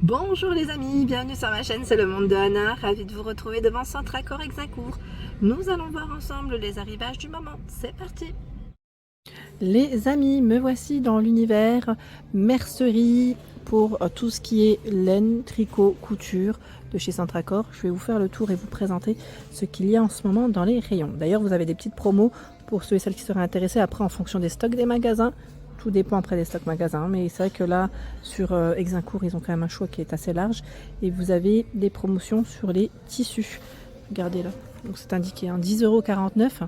Bonjour les amis, bienvenue sur ma chaîne, c'est le monde de Anna, ravie de vous retrouver devant Centracor Exacourt. Nous allons voir ensemble les arrivages du moment, c'est parti. Les amis, me voici dans l'univers mercerie pour tout ce qui est laine, tricot, couture de chez Centracor. Je vais vous faire le tour et vous présenter ce qu'il y a en ce moment dans les rayons. D'ailleurs, vous avez des petites promos pour ceux et celles qui seraient intéressés après en fonction des stocks des magasins. Tout dépend après des stocks magasins, mais c'est vrai que là, sur Exacourt, ils ont quand même un choix qui est assez large. Et vous avez des promotions sur les tissus. Regardez là, donc c'est indiqué, hein, 10,49 €.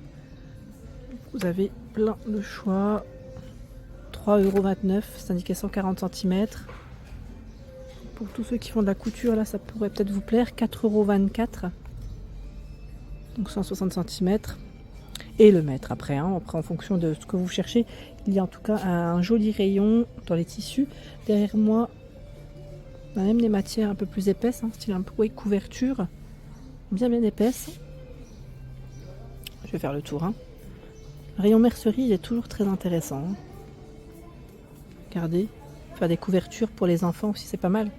Vous avez plein de choix. 3,29 €, c'est indiqué 140 cm. Pour tous ceux qui font de la couture, là, ça pourrait peut-être vous plaire. 4,24 €, donc 160 cm. Et le mètre après, hein, après en fonction de ce que vous cherchez. Il y a en tout cas un joli rayon dans les tissus. Derrière moi, on a même des matières un peu plus épaisses, hein, style un peu couverture, bien épaisse. Je vais faire le tour. Hein. Le rayon mercerie, il est toujours très intéressant. Hein. Regardez, faire des couvertures pour les enfants aussi, c'est pas mal.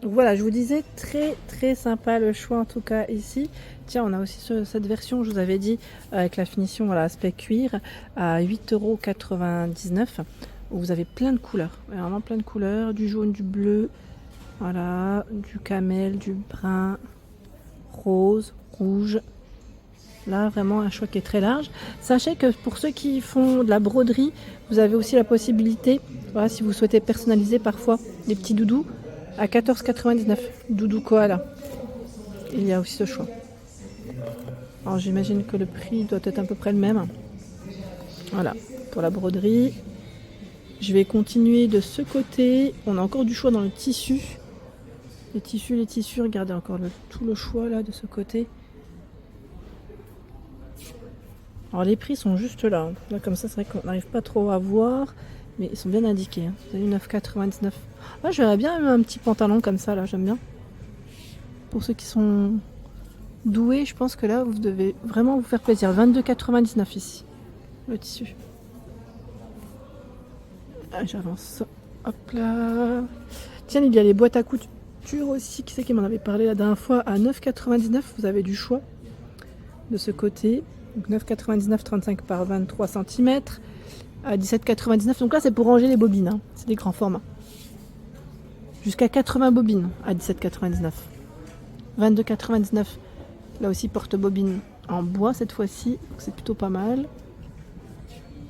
Donc voilà, je vous disais, très sympa le choix en tout cas ici. Tiens, on a aussi cette version, je vous avais dit, avec la finition, voilà, aspect cuir, à 8,99 €. Où vous avez plein de couleurs, vraiment plein de couleurs, du jaune, du bleu, voilà, du camel, du brun, rose, rouge. Là, vraiment un choix qui est très large. Sachez que pour ceux qui font de la broderie, vous avez aussi la possibilité, voilà, si vous souhaitez personnaliser parfois des petits doudous, à 14,99 €, doudou koala. Il y a aussi ce choix. Alors j'imagine que le prix doit être à peu près le même. Voilà, pour la broderie. Je vais continuer de ce côté. On a encore du choix dans le tissu. Les tissus, regardez encore tout le choix là de ce côté. Alors les prix sont juste là. Là comme ça, c'est vrai qu'on n'arrive pas trop à voir. Mais ils sont bien indiqués. Hein. Vous avez 9,99 €. Ah, j'aurais bien un petit pantalon comme ça là, j'aime bien. Pour ceux qui sont doués, je pense que là, vous devez vraiment vous faire plaisir. 22,99 € ici, le tissu. Ah, j'avance. Hop là. Tiens, il y a les boîtes à couture aussi. Qui c'est qui m'en avait parlé la dernière fois? À 9,99 €, vous avez du choix de ce côté. Donc 9,99 €, 35 par 23 cm. À 17,99 €. Donc là, c'est pour ranger les bobines. Hein. C'est des grands formats. Jusqu'à 80 bobines à 17,99 €. 22,99 €. Là aussi, porte-bobine en bois cette fois-ci. C'est plutôt pas mal.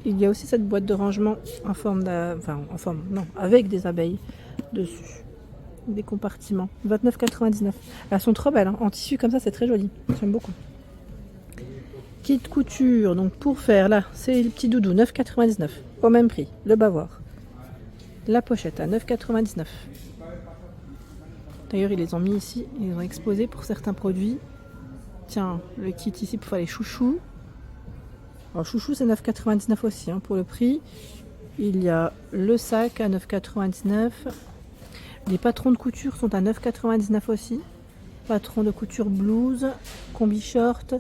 Il y a aussi cette boîte de rangement en forme non, avec des abeilles dessus. Des compartiments. 29,99 €. Elles sont trop belles. Hein. En tissu comme ça, c'est très joli. J'aime beaucoup. Kit couture. Donc pour faire, là, c'est le petit doudou. 9,99 €. Au même prix. Le bavoir. La pochette à 9,99 €. D'ailleurs, ils les ont mis ici. Ils les ont exposé pour certains produits. Tiens, le kit ici pour faire les chouchous. Alors chouchou, c'est 9,99 € aussi, hein, pour le prix. Il y a le sac à 9,99 €. Les patrons de couture sont à 9,99 € aussi. Patron de couture blouse, combi short,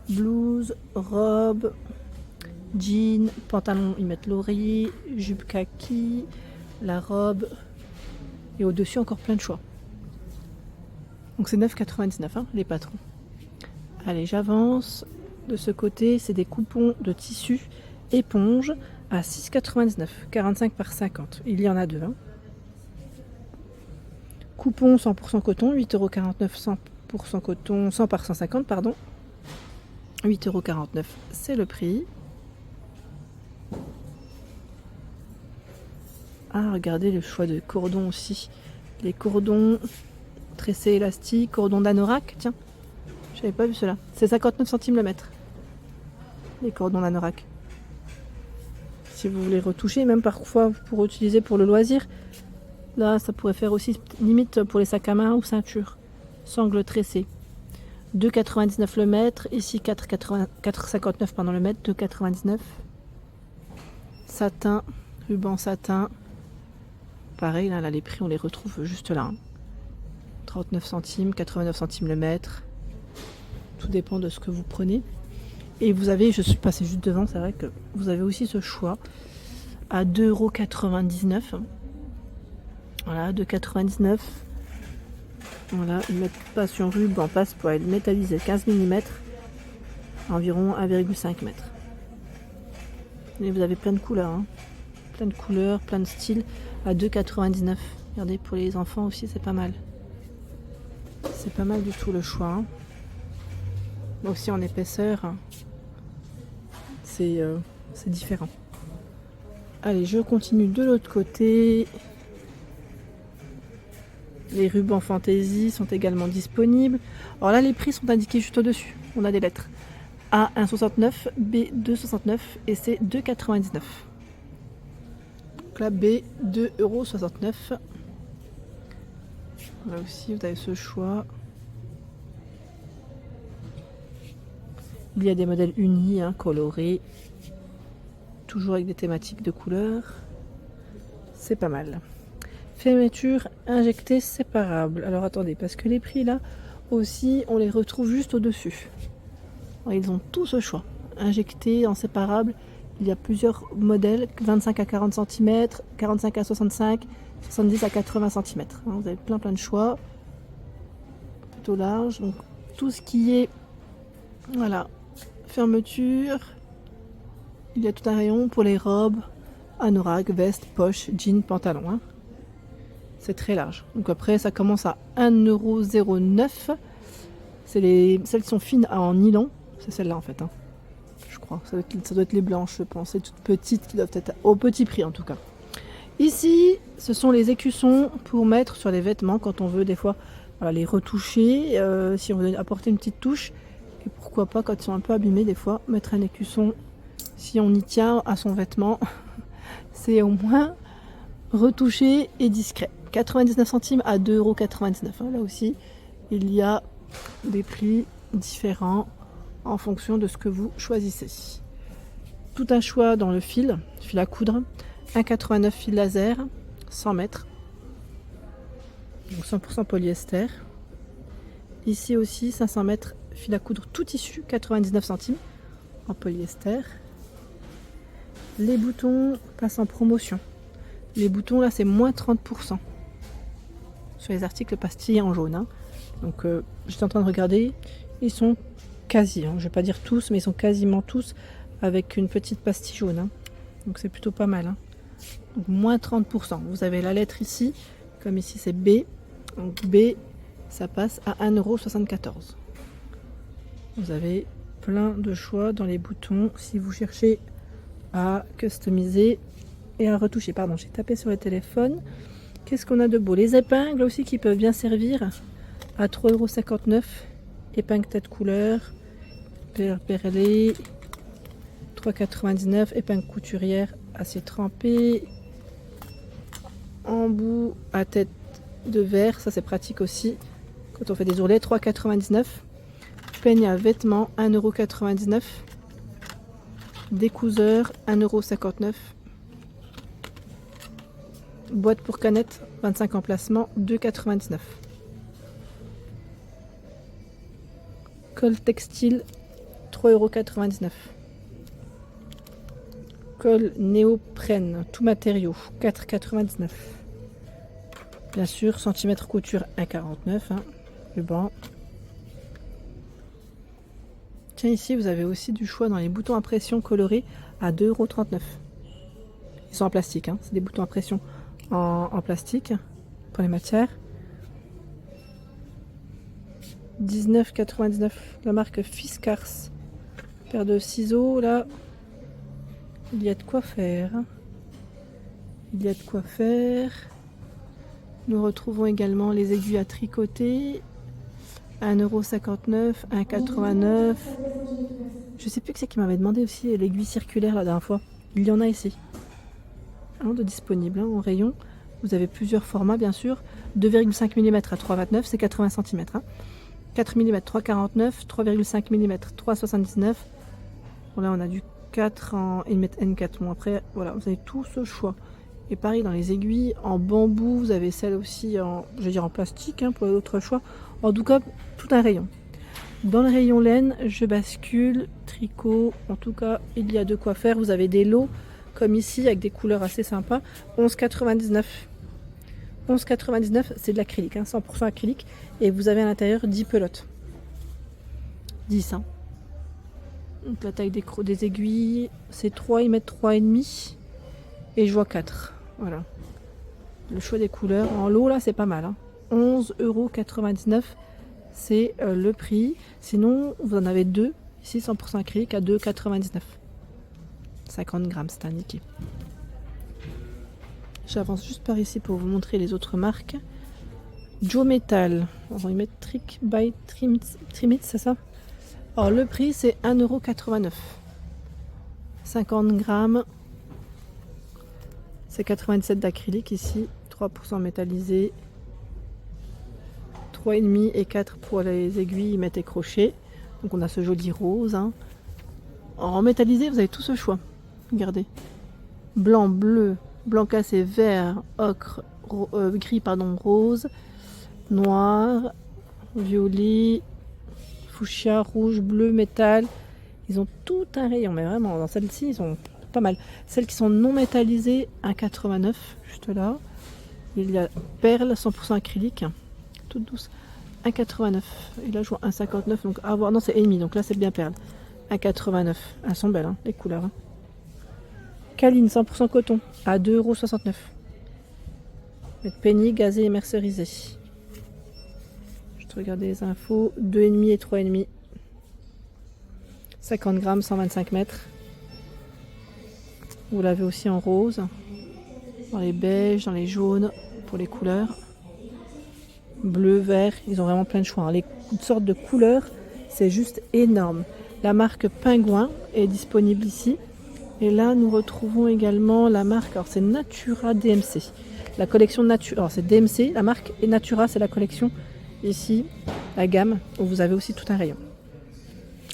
blouse, robe, jean, pantalon, ils mettent lori, jupe kaki, la robe. Et au-dessus, encore plein de choix. Donc c'est 9,99 €, hein, les patrons. Allez, j'avance. De ce côté, c'est des coupons de tissu éponge à 6,99 €, 45 par 50. Il y en a deux. Hein. Coupon 100% coton, 8,49 €, 100% coton, 100 par 150, pardon. 8,49 €, c'est le prix. Ah, regardez le choix de cordons aussi. Les cordons tressés élastiques, cordons d'anorak, tiens. J'avais pas vu cela. C'est 59 centimes le mètre. Les cordons d'anorak. Si vous voulez retoucher, même parfois pour utiliser pour le loisir. Là, ça pourrait faire aussi limite pour les sacs à main ou ceintures. Sangle tressé. 2,99 € le mètre. Ici, 4,59 € pendant le mètre. 2,99 €. Satin, ruban satin. Pareil, là, les prix, on les retrouve juste là. 39 centimes, 89 centimes le mètre. Tout dépend de ce que vous prenez. Et vous avez, je suis passée juste devant, c'est vrai que vous avez aussi ce choix à 2,99 €. Voilà, 2,99 €. Voilà, une passion ruban en passe poil métallisé 15 mm, environ 1,5 m. Et vous avez plein de couleurs, hein. Plein de couleurs, plein de styles à 2,99 €. Regardez, pour les enfants aussi, c'est pas mal. C'est pas mal du tout le choix, hein. Aussi en épaisseur, hein. C'est différent. Allez, je continue de l'autre côté. Les rubans fantaisie sont également disponibles. Alors là, les prix sont indiqués juste au-dessus. On a des lettres. A 1,69, B 2,69 et C 2,99. Donc là, B 2,69 €. Là aussi, vous avez ce choix. Il y a des modèles unis, hein, colorés. Toujours avec des thématiques de couleurs. C'est pas mal. Fermeture injectée séparable. Alors attendez, parce que les prix là aussi, on les retrouve juste au-dessus. Ils ont tout ce choix. Injecté en séparable, il y a plusieurs modèles, 25 à 40 cm, 45 à 65, 70 à 80 cm. Vous avez plein de choix. Plutôt large. Donc tout ce qui est, voilà, fermeture. Il y a tout un rayon pour les robes, anorak, vestes, poches, jeans, pantalons, hein. C'est très large. Donc après, ça commence à 1,09 €. C'est celles qui sont fines en nylon. C'est celle-là en fait, hein. Je crois. Ça doit être les blanches, je pense. C'est toutes petites qui doivent être au petit prix en tout cas. Ici, ce sont les écussons pour mettre sur les vêtements quand on veut des fois, voilà, les retoucher. Si on veut apporter une petite touche. Et pourquoi pas, quand ils sont un peu abîmés, des fois, mettre un écusson. Si on y tient à son vêtement, c'est au moins retouché et discret. 99 centimes à 2,99 €. Là aussi, il y a des prix différents en fonction de ce que vous choisissez. Tout un choix dans le fil à coudre. 1,89 € fil laser, 100 mètres. Donc 100% polyester. Ici aussi, 500 mètres fil à coudre tout tissu, 99 centimes en polyester. Les boutons passent en promotion. Les boutons là, c'est moins 30% sur les articles pastillés en jaune, hein. Donc j'étais en train de regarder, ils sont quasi, hein, je vais pas dire tous, mais ils sont quasiment tous avec une petite pastille jaune, hein. Donc c'est plutôt pas mal, hein. Donc moins 30%. Vous avez la lettre ici, comme ici c'est B. Donc B, ça passe à 1,74 €. Vous avez plein de choix dans les boutons si vous cherchez à customiser et à retoucher. Pardon, j'ai tapé sur le téléphone. Qu'est-ce qu'on a de beau? Les épingles aussi qui peuvent bien servir à 3,59 €. Épingle tête couleur, perlée, 3,99 €. Épingle couturière, acier trempé, embout à tête de verre, ça c'est pratique aussi quand on fait des ourlets, 3,99 €. Peigne à vêtements, 1,99 €. Découseur, 1,59 €. Boîte pour canettes, 25 emplacements, 2,99 €. Colle textile, 3,99 €. Colle néoprène, tout matériau, 4,99 €. Bien sûr, centimètre couture, 1,49 €, hein, ruban. Tiens, ici, vous avez aussi du choix dans les boutons à pression colorés à 2,39 €. Ils sont en plastique, hein, c'est des boutons à pression en plastique pour les matières. 19,99 €, la marque Fiskars. Paire de ciseaux, là, il y a de quoi faire. Il y a de quoi faire. Nous retrouvons également les aiguilles à tricoter. 1,59 €, 1,89 €. Je sais plus que c'est qui m'avait demandé aussi l'aiguille circulaire la dernière fois. Il y en a ici. De disponible, hein, en rayon. Vous avez plusieurs formats bien sûr. 2,5 mm à 3,29 €, c'est 80 cm. Hein. 4 mm, 3,49 €, 3,5 mm, 3,79 €. Bon, là on a du 4 en N4. Bon, après, voilà, vous avez tout ce choix. Et pareil, dans les aiguilles, en bambou, vous avez celle aussi en, je veux dire en plastique, hein, pour d'autres choix. En tout cas, tout un rayon. Dans le rayon laine, je bascule, tricot, en tout cas, il y a de quoi faire. Vous avez des lots, comme ici, avec des couleurs assez sympas. 11,99 €. 11,99 €, c'est de l'acrylique, hein, 100% acrylique. Et vous avez à l'intérieur 10 pelotes. 10, hein. Donc la taille des aiguilles, c'est 3, ils mettent 3,5. Et je vois 4. Voilà. Le choix des couleurs. En lot, là, c'est pas mal, hein. 11,99 €, c'est le prix. Sinon, vous en avez deux. Ici, 100% acrylique à 2,99 €. 50 grammes, c'est indiqué. J'avance juste par ici pour vous montrer les autres marques. Joe Metal. Alors, ils mettent Trick by Trimit, c'est ça? Alors, le prix, c'est 1,89 €. 50 grammes. C'est 97 d'acrylique ici. 3% métallisé. 3,5 et 4 pour les aiguilles, ils mettent crochets. Donc on a ce joli rose, hein. En métallisé, vous avez tout ce choix. Regardez. Blanc, bleu, blanc cassé, vert, ocre, gris, pardon, rose, noir, violet, fuchsia, rouge, bleu, métal. Ils ont tout un rayon, mais vraiment, dans celle-ci, ils ont pas mal. Celles qui sont non métallisées, 1,89 €, juste là. Il y a perle, 100% acrylique, toute douce, 1,89 €. Et là, je vois 1,59 €, donc à voir. Non, c'est ennemi, donc là, c'est bien perle. 1,89 €. Elles sont belles, hein, les couleurs. Hein. Caline, 100% coton, à 2,69 €. Penny, gazé et mercerisé. Je te regarde les infos. 2,5 et 3,5. 50 grammes, 125 mètres. Vous l'avez aussi en rose, dans les beiges, dans les jaunes, pour les couleurs. Bleu, vert, ils ont vraiment plein de choix. Hein. Les sortes de couleurs, c'est juste énorme. La marque Pingouin est disponible ici. Et là, nous retrouvons également la marque, alors c'est Natura DMC. La collection Natura, alors c'est DMC, la marque, et Natura, c'est la collection ici, la gamme, où vous avez aussi tout un rayon.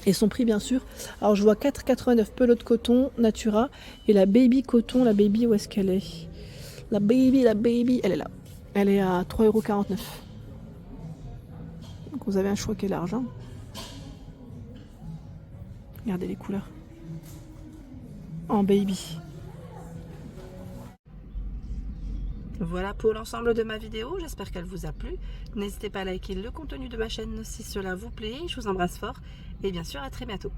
Et son prix, bien sûr. Alors, je vois 4,89 pelote coton Natura. Et la baby coton, la baby, où est-ce qu'elle est? La baby, elle est là. Elle est à 3,49 €. Donc, vous avez un choix qui est large. Hein. Regardez les couleurs. En baby. Voilà pour l'ensemble de ma vidéo. J'espère qu'elle vous a plu. N'hésitez pas à liker le contenu de ma chaîne si cela vous plaît. Je vous embrasse fort. Et bien sûr, à très bientôt.